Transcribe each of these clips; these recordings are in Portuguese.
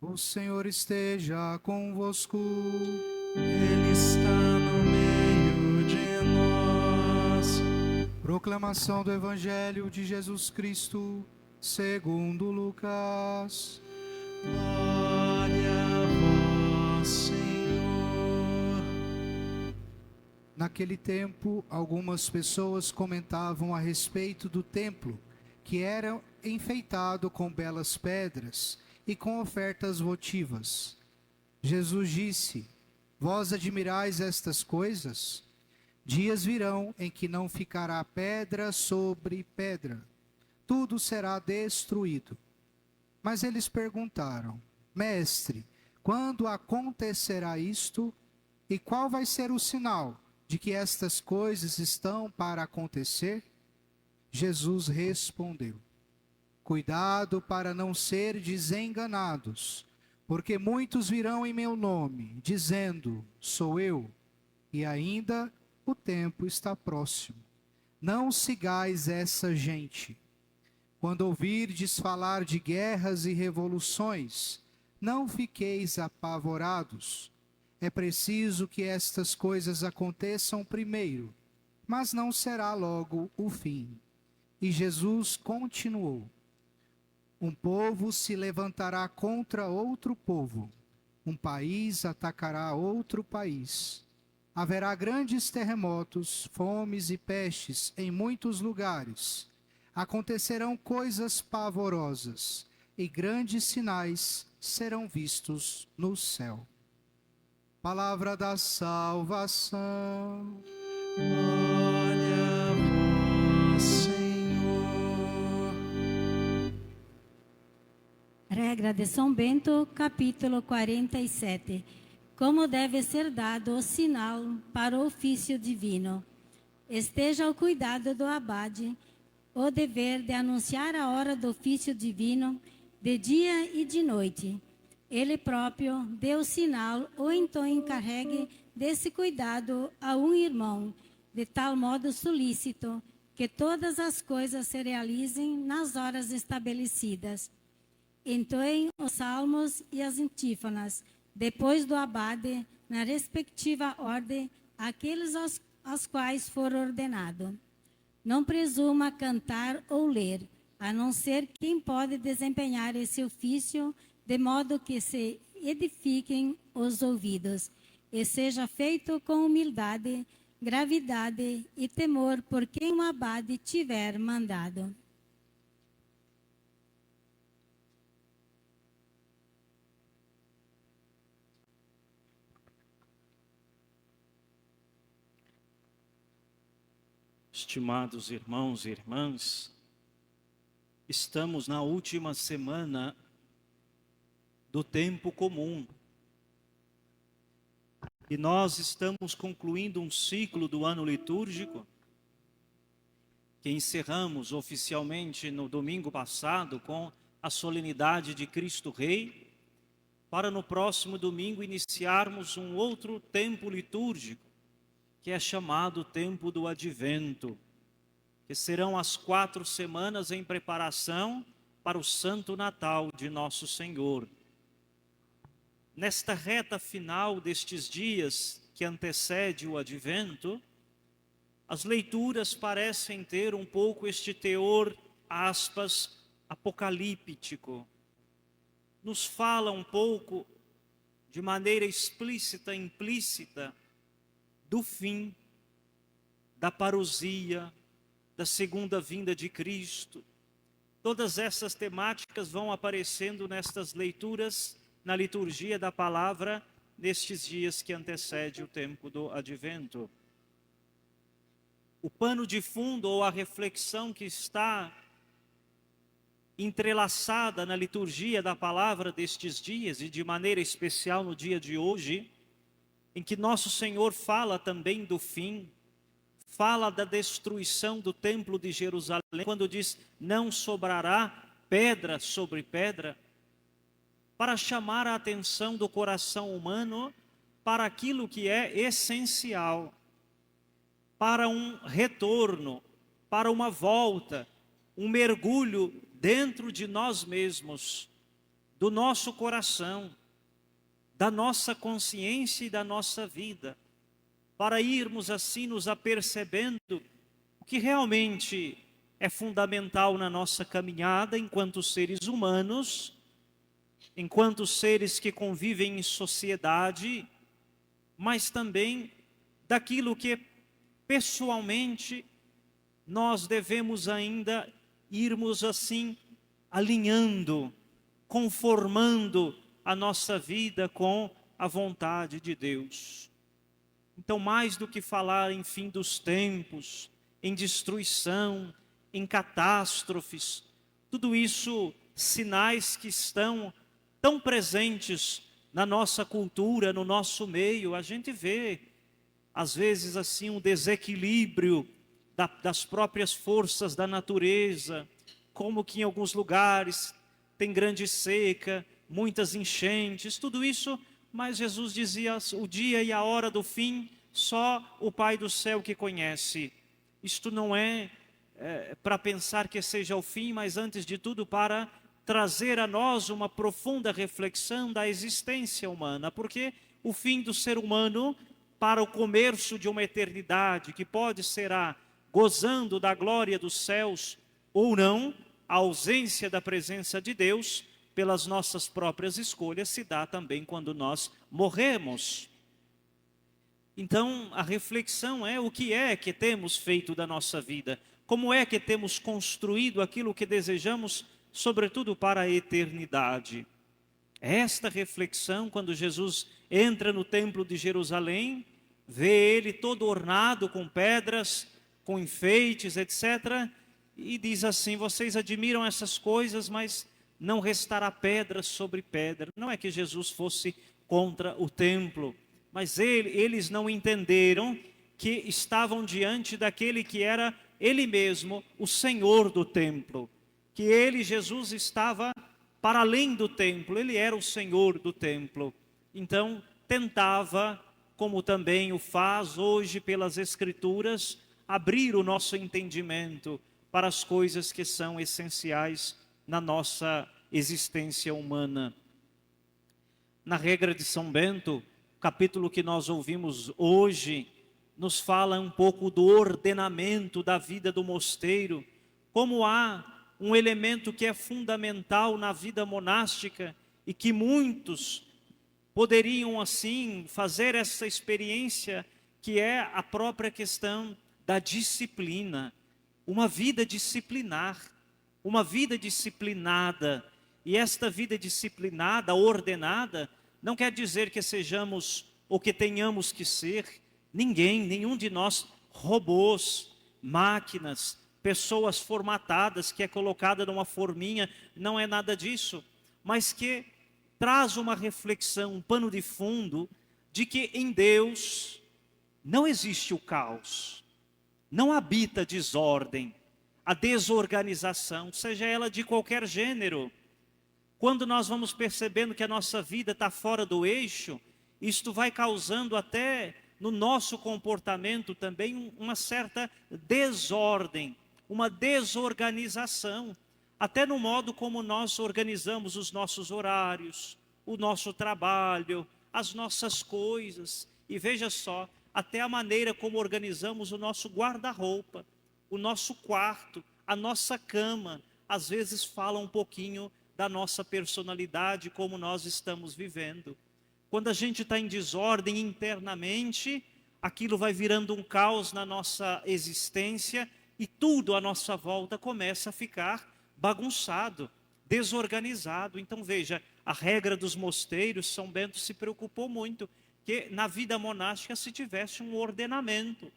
O Senhor esteja convosco. Ele está no meio de nós. Proclamação do Evangelho de Jesus Cristo, segundo Lucas. Glória a vós, Senhor. Naquele tempo, algumas pessoas comentavam a respeito do templo, que era enfeitado com belas pedras e com ofertas votivas. Jesus disse: Vós admirais estas coisas? Dias virão em que não ficará pedra sobre pedra. Tudo será destruído. Mas eles perguntaram: Mestre, quando acontecerá isto? E qual vai ser o sinal de que estas coisas estão para acontecer? Jesus respondeu: Cuidado para não serdes enganados, porque muitos virão em meu nome, dizendo: Sou eu, e ainda o tempo está próximo. Não sigais essa gente. Quando ouvirdes falar de guerras e revoluções, não fiqueis apavorados. É preciso que estas coisas aconteçam primeiro, mas não será logo o fim. E Jesus continuou: Um povo se levantará contra outro povo, um país atacará outro país. Haverá grandes terremotos, fomes e pestes em muitos lugares. Acontecerão coisas pavorosas, e grandes sinais serão vistos no céu. Palavra da salvação. Glória a vós, Senhor. Regra de São Bento, capítulo 47. Como deve ser dado o sinal para o ofício divino? Esteja ao cuidado do abade o dever de anunciar a hora do ofício divino de dia e de noite. Ele próprio dê o sinal ou então encarregue desse cuidado a um irmão, de tal modo solícito que todas as coisas se realizem nas horas estabelecidas. Entoem os salmos e as antífonas, depois do abade, na respectiva ordem, aqueles aos quais for ordenado. Não presuma cantar ou ler, a não ser quem pode desempenhar esse ofício, de modo que se edifiquem os ouvidos, e seja feito com humildade, gravidade e temor por quem o abade tiver mandado. Estimados irmãos e irmãs, estamos na última semana do tempo comum. E nós estamos concluindo um ciclo do ano litúrgico que encerramos oficialmente no domingo passado com a solenidade de Cristo Rei, para no próximo domingo iniciarmos um outro tempo litúrgico, que é chamado Tempo do Advento, que serão as 4 semanas em preparação para o Santo Natal de Nosso Senhor. Nesta reta final destes dias que antecede o Advento, as leituras parecem ter um pouco este teor, aspas, apocalíptico. Nos fala um pouco, de maneira explícita e implícita, do fim, da parousia, da segunda vinda de Cristo. Todas essas temáticas vão aparecendo nestas leituras, na liturgia da palavra, nestes dias que antecede o tempo do Advento. O pano de fundo ou a reflexão que está entrelaçada na liturgia da palavra destes dias, e de maneira especial no dia de hoje, em que Nosso Senhor fala também do fim, fala da destruição do templo de Jerusalém, quando diz: não sobrará pedra sobre pedra, para chamar a atenção do coração humano para aquilo que é essencial, para um retorno, para uma volta, um mergulho dentro de nós mesmos, do nosso coração, da nossa consciência e da nossa vida, para irmos assim nos apercebendo o que realmente é fundamental na nossa caminhada enquanto seres humanos, enquanto seres que convivem em sociedade, mas também daquilo que pessoalmente nós devemos ainda irmos assim alinhando, conformando a nossa vida com a vontade de Deus. Então, mais do que falar em fim dos tempos, em destruição, em catástrofes, tudo isso sinais que estão tão presentes na nossa cultura, no nosso meio. A gente vê, às vezes, assim, um desequilíbrio das próprias forças da natureza, como que em alguns lugares tem grande seca, muitas enchentes, tudo isso, mas Jesus dizia, o dia e a hora do fim, só o Pai do céu que conhece. Isto não é para pensar que seja o fim, mas antes de tudo para trazer a nós uma profunda reflexão da existência humana, porque o fim do ser humano para o começo de uma eternidade, que pode será gozando da glória dos céus ou não, a ausência da presença de Deus, pelas nossas próprias escolhas, se dá também quando nós morremos. Então, a reflexão é o que é que temos feito da nossa vida, como é que temos construído aquilo que desejamos, sobretudo para a eternidade. Esta reflexão, quando Jesus entra no templo de Jerusalém, vê ele todo ornado com pedras, com enfeites, etc., e diz assim, vocês admiram essas coisas, mas não restará pedra sobre pedra. Não é que Jesus fosse contra o templo, mas eles não entenderam que estavam diante daquele que era ele mesmo, o Senhor do templo. Que ele, Jesus, estava para além do templo, ele era o Senhor do templo. Então, tentava, como também o faz hoje pelas Escrituras, abrir o nosso entendimento para as coisas que são essenciais na nossa existência humana. Na regra de São Bento, o capítulo que nós ouvimos hoje, nos fala um pouco do ordenamento da vida do mosteiro, como há um elemento que é fundamental na vida monástica e que muitos poderiam assim fazer essa experiência, que é a própria questão da disciplina, uma vida disciplinar, uma vida disciplinada. E esta vida disciplinada, ordenada, não quer dizer que sejamos ou que tenhamos que ser nenhum de nós robôs, máquinas, pessoas formatadas, que é colocada numa forminha, não é nada disso, mas que traz uma reflexão, um pano de fundo, de que em Deus não existe o caos, não habita a desordem, a desorganização, seja ela de qualquer gênero. Quando nós vamos percebendo que a nossa vida está fora do eixo, isto vai causando até no nosso comportamento também uma certa desordem, uma desorganização, até no modo como nós organizamos os nossos horários, o nosso trabalho, as nossas coisas. E veja só, até a maneira como organizamos o nosso guarda-roupa, o nosso quarto, a nossa cama, às vezes fala um pouquinho da nossa personalidade, como nós estamos vivendo. Quando a gente está em desordem internamente, aquilo vai virando um caos na nossa existência e tudo à nossa volta começa a ficar bagunçado, desorganizado. Então veja, a regra dos mosteiros, São Bento se preocupou muito que na vida monástica se tivesse um ordenamento,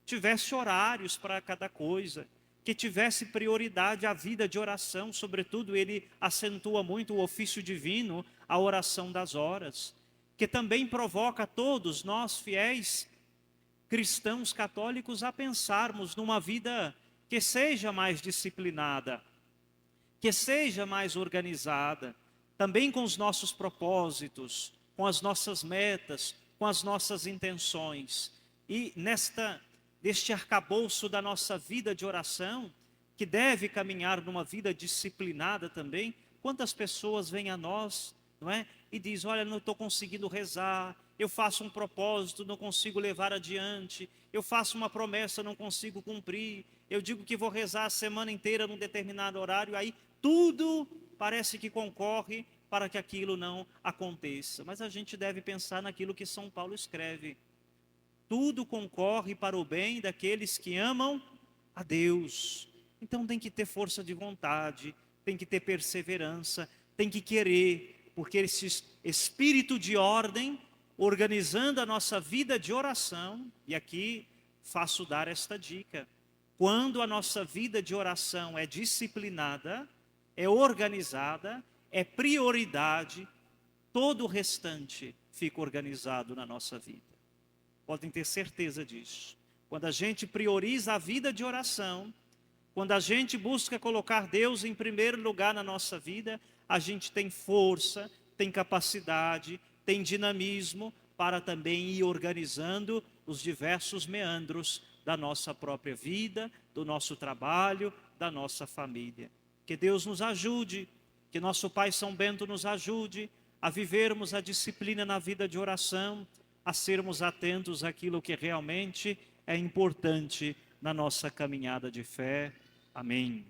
tivesse horários para cada coisa, que tivesse prioridade à vida de oração, sobretudo ele acentua muito o ofício divino, a oração das horas, que também provoca todos nós fiéis cristãos católicos a pensarmos numa vida que seja mais disciplinada, que seja mais organizada, também com os nossos propósitos, com as nossas metas, com as nossas intenções. E neste arcabouço da nossa vida de oração, que deve caminhar numa vida disciplinada também, Quantas pessoas vêm a nós, não é? E diz, olha, não estou conseguindo rezar, eu faço um propósito, não consigo levar adiante, eu faço uma promessa, não consigo cumprir, eu digo que vou rezar a semana inteira num determinado horário, aí tudo parece que concorre para que aquilo não aconteça. Mas a gente deve pensar naquilo que São Paulo escreve. Tudo concorre para o bem daqueles que amam a Deus. Então tem que ter força de vontade, tem que ter perseverança, tem que querer, porque esse espírito de ordem, organizando a nossa vida de oração, e aqui faço dar esta dica, quando a nossa vida de oração é disciplinada, é organizada, é prioridade, todo o restante fica organizado na nossa vida. Podem ter certeza disso. Quando a gente prioriza a vida de oração, quando a gente busca colocar Deus em primeiro lugar na nossa vida, a gente tem força, tem capacidade, tem dinamismo para também ir organizando os diversos meandros da nossa própria vida, do nosso trabalho, da nossa família. Que Deus nos ajude, que nosso Pai São Bento nos ajude a vivermos a disciplina na vida de oração, a sermos atentos àquilo que realmente é importante na nossa caminhada de fé. Amém.